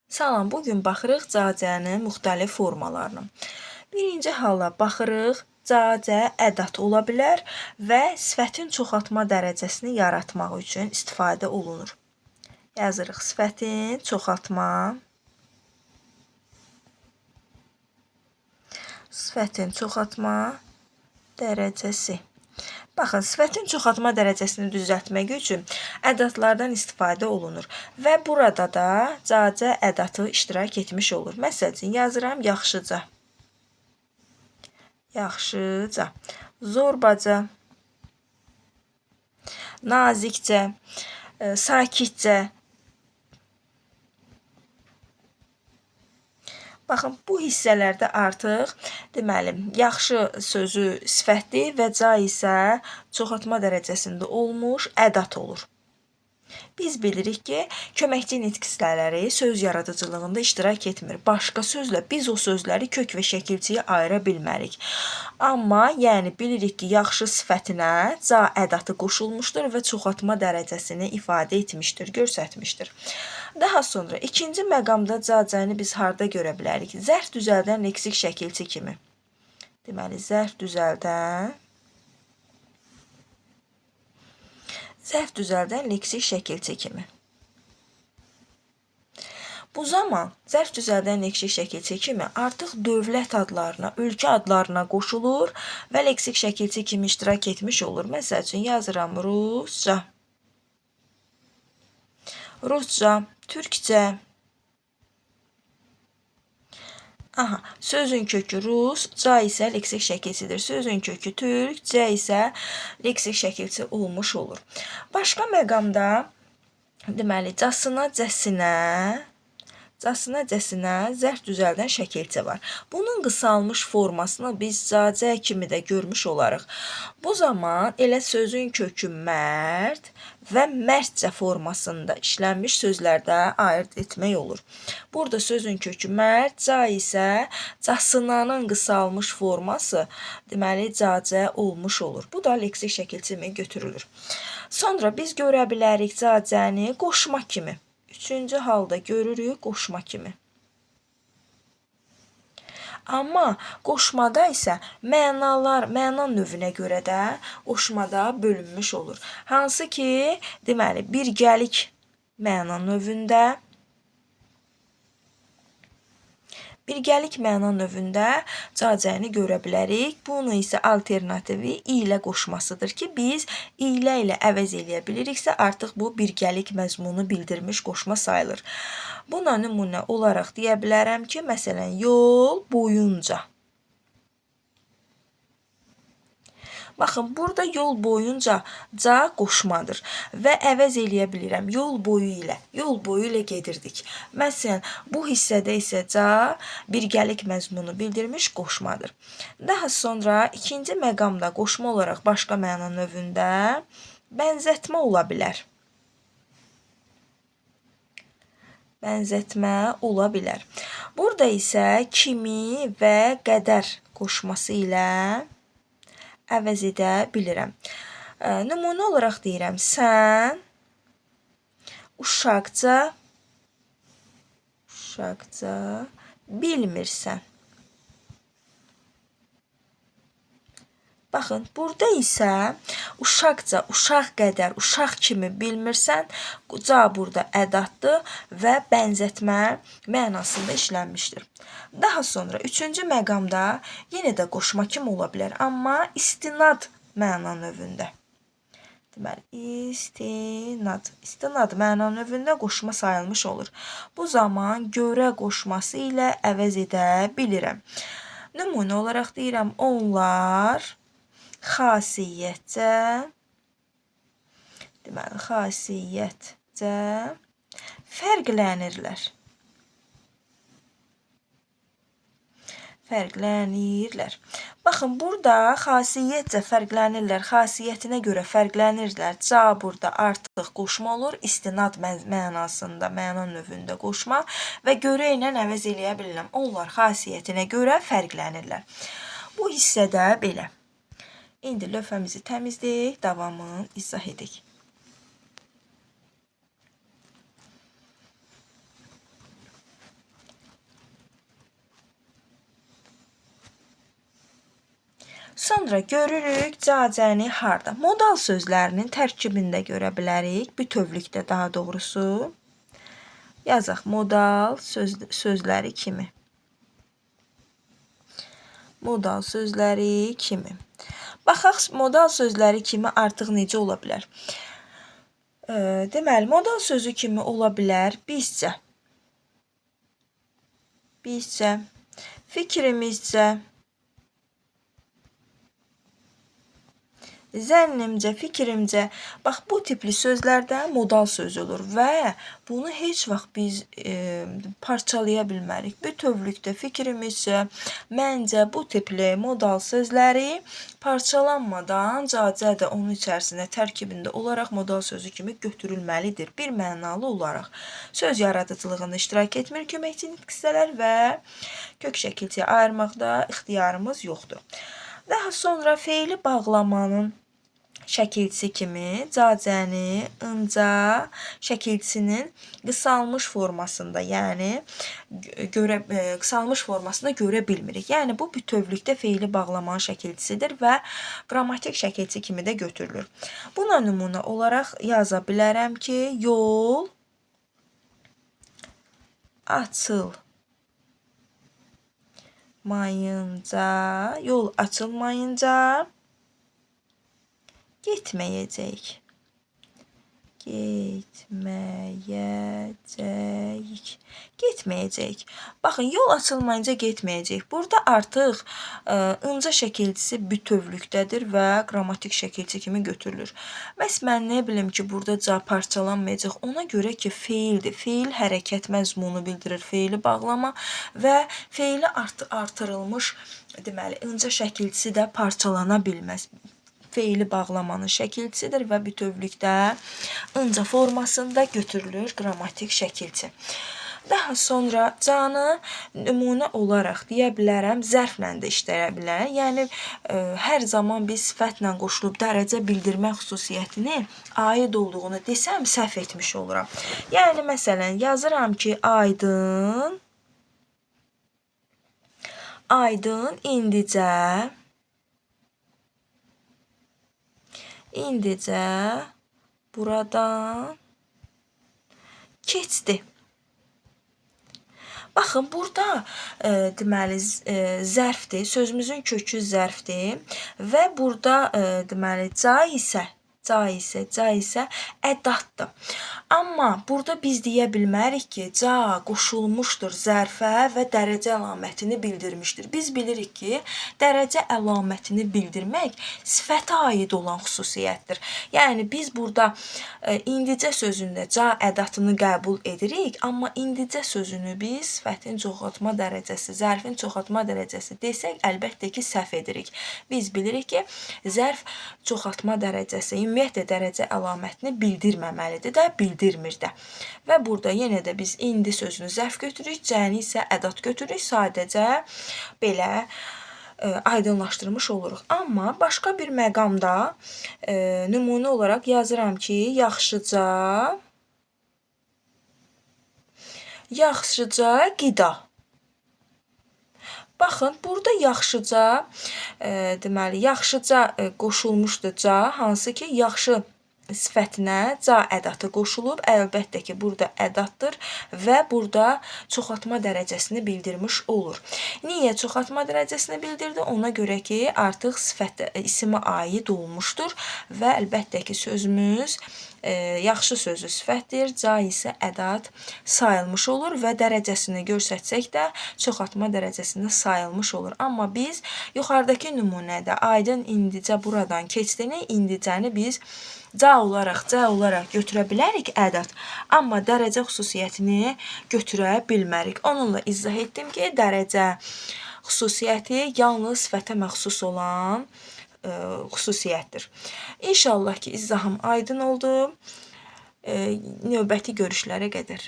Salam, bugün baxırıq cacənin müxtəlif formalarına. Birinci hala baxırıq, cacə ədat ola bilər və sifətin çoxaltma dərəcəsini yaratmaq üçün istifadə olunur. Yazırıq sifətin çoxaltma dərəcəsi. Baxın, sifətin çoxaltma dərəcəsini düzəltmək üçün ədatlardan istifadə olunur və burada da cacə ədatı iştirak etmiş olur. Məsəl üçün, yazıram yaxşıca, zorbaca, nazikcə, sakitcə. Baxın, bu hissələrdə artıq deməli, yaxşı sözü sifətdir və ca isə çoxaltma dərəcəsində olmuş ədat olur. Biz bilirik ki, köməkçi nitq hissələri söz yaradıcılığında iştirak etmir. Başqa sözlə biz o sözləri kök və şəkilçiyə ayıra bilmərik. Amma yəni bilirik ki, yaxşı sifətinə ca ədatı qoşulmuşdur və çoxaltma dərəcəsini ifadə etmişdir, göstərmişdir. Daha sonra ikinci məqamda cacəni biz harda görə bilərik? Zərf düzəldən leksik şəkilçi kimi. Deməli, zərf düzəldən leksik şəkilçi kimi. Bu zaman zərf düzəldən leksik şəkilçi kimi artıq dövlət adlarına, ölkə adlarına qoşulur və leksik şəkilçi kimi iştirak etmiş olur. Məsəl üçün, yazıram rusca, türkcə. Sözün kökü rus, ca isə leksik şəkilçidir. Sözün kökü türk, c isə leksik şəkilçi olmuş olur. Başqa məqamda deməli, casına, zərf düzəldən şəkilçi var. Bunun qısalmış formasını biz cacə kimi də görmüş olarıq. Bu zaman elə sözün kökü mərd və mərdcə formasında işlənmiş sözlərdə ayırt etmək olur. Burada sözün kökü mərd, ca isə casınanın qısalmış forması deməli cacə olmuş olur. Bu da leksik şəkilçi kimi götürülür. Sonra biz görə bilərik cacəni qoşma kimi. Üçüncü halda görürük qoşma kimi. Amma qoşmada isə məna növünə görə də qoşmada bölünmüş olur. Hansı ki, deməli, birgəlik məna növündə cacəni görə bilərik. Bunu isə alternativi ilə qoşmasıdır ki, biz ilə əvəz eləyə biliriksə, artıq bu birgəlik məzmunu bildirmiş qoşma sayılır. Buna nümunə olaraq deyə bilərəm ki, məsələn, yol boyunca. Baxın, burada yol boyunca ca qoşmadır və əvəz eləyə bilirəm yol boyu ilə gedirdik. Məsələn, bu hissədə isə ca birgəlik məzmunu bildirmiş qoşmadır. Daha sonra ikinci məqamda qoşma olaraq başqa məna növündə bənzətmə ola bilər. Burada isə kimi və qədər qoşması ilə əvəz edə bilirəm. Nümunə olaraq deyirəm, sən uşaqca bilmirsən. Baxın, burada isə uşaqca, uşaq qədər, uşaq kimi bilmirsən, ca burada ədatdır və bənzətmə mənasında işlənmişdir. Daha sonra üçüncü məqamda yenə də qoşma kimi ola bilər, amma istinad məna növündə. Deməli, istinad məna növündə qoşma sayılmış olur. Bu zaman görə qoşması ilə əvəz edə bilirəm. Nümunə olaraq deyirəm, onlar xasiyyətcə fərqlənirlər. Baxın, burada xasiyyətcə fərqlənirlər, xasiyyətinə görə fərqlənirlər. Ca burada artıq qoşma olur, istinad mənasında, məna növündə qoşma və görə ilə əvəz eləyə bilirəm. Onlar xasiyyətinə görə fərqlənirlər. Bu hissədə belə. İndi lövhəmizi təmizləyək, davamını izah edək. Sonra görürük cacəni harda. Modal sözlərinin tərkibində görə bilərik. Bütövlükdə daha doğrusu. Yazaq modal sözləri kimi. Modal sözləri kimi. Baxaq modal sözləri kimi artıq necə ola bilər? Deməli, modal sözü kimi ola bilər bizcə, fikrimizcə, zənnimcə, fikrimcə. Bax, bu tipli sözlərdə modal söz olur və bunu heç vaxt biz parçalaya bilmərik. Bütövlükdə fikrimizcə, məncə bu tipli modal sözləri parçalanmadan cacə də onun içərisində tərkibində olaraq modal sözü kimi götürülməlidir. Bir mənalı olaraq. Söz yaradıcılığında iştirak etmir köməkçi nitq hissələr və kök şəkilçiyə ayırmaqda ixtiyarımız yoxdur. Daha sonra feili bağlamanın şəkilçisi kimi cacəni ınca şəkilçisinin qısalmış formasında, yəni qısalmış formasında görə bilmirik. Yəni bu bütövlükdə feili bağlamanın şəkilçisidir və qrammatik şəkilçi kimi də götürülür. Buna nümunə olaraq yaza bilərəm ki, yol açılmayınca getməyəcək. Baxın, yol açılmayınca getməyəcək. Burada artıq ınca şəkilçisi bütövlükdədir və qrammatik şəkilçi kimi götürülür. Bəs mən nə bilim ki, burada parçalanmayacaq. Ona görə ki, feildir. Feil hərəkət məzmunu bildirir, feili bağlama və feili artırılmış, deməli, ınca şəkilçisi də parçalana bilməz. Feili bağlamanın şəkilçisidir və bütövlükdə ınca formasında götürülür qrammatik şəkilçi. Daha sonra canı nümunə olaraq deyə bilərəm, zərflə də işləyə bilər. Yəni, hər zaman biz sifətlə qoşulub dərəcə bildirmə xüsusiyyətini aid olduğunu desəm, səhv etmiş oluram. Yəni, məsələn, yazıram ki, aydın indicə buradan keçdi. Baxın, burada deməli zərfdir, sözümüzün kökü zərfdir və burada deməli ca isə ədatdır. Amma burada biz deyə bilmərik ki, ca qoşulmuşdur zərfə və dərəcə əlamətini bildirmişdir. Biz bilirik ki, dərəcə əlamətini bildirmək sifətə aid olan xüsusiyyətdir. Yəni, biz burada indicə sözündə ca ədatını qəbul edirik, amma indicə sözünü biz sifətin çoxaltma dərəcəsi, zərfin çoxaltma dərəcəsi desək, əlbəttə ki, səhv edirik. Biz bilirik ki, zərf çoxaltma dərəcəsi, ümumiyyətlə dərəcə əlamətini bildirməməlidir də, bildirmir də. Və burada yenə də biz indi sözünü zərf götürürük, cəni isə ədat götürürük, sadəcə belə aydınlaşdırmış oluruq. Amma başqa bir məqamda nümunə olaraq yazıram ki, yaxşıca qida. Baxın, burada yaxşıca, deməli, yaxşıca qoşulmuşdur ca, hansı ki, yaxşı sifətinə ca ədatı qoşulub, əlbəttə ki, burada ədatdır və burada çoxaltma dərəcəsini bildirmiş olur. Niyə çoxaltma dərəcəsini bildirdi? Ona görə ki, artıq sifət isimə aid olmuşdur və əlbəttə ki, sözümüz yaxşı sözü sifətdir, ca isə ədat sayılmış olur və dərəcəsini görsətsək də çoxaltma dərəcəsində sayılmış olur. Amma biz yuxarıdakı nümunədə aydın indicə buradan keçdiyini, indicəni biz ca olaraq götürə bilərik ədat, amma dərəcə xüsusiyyətini götürə bilmərik. Onunla izah etdim ki, dərəcə xüsusiyyəti yalnız sifətə məxsus olan xüsusiyyətdir. İnşallah ki, izahım aydın oldu. Növbəti görüşlərə qədər.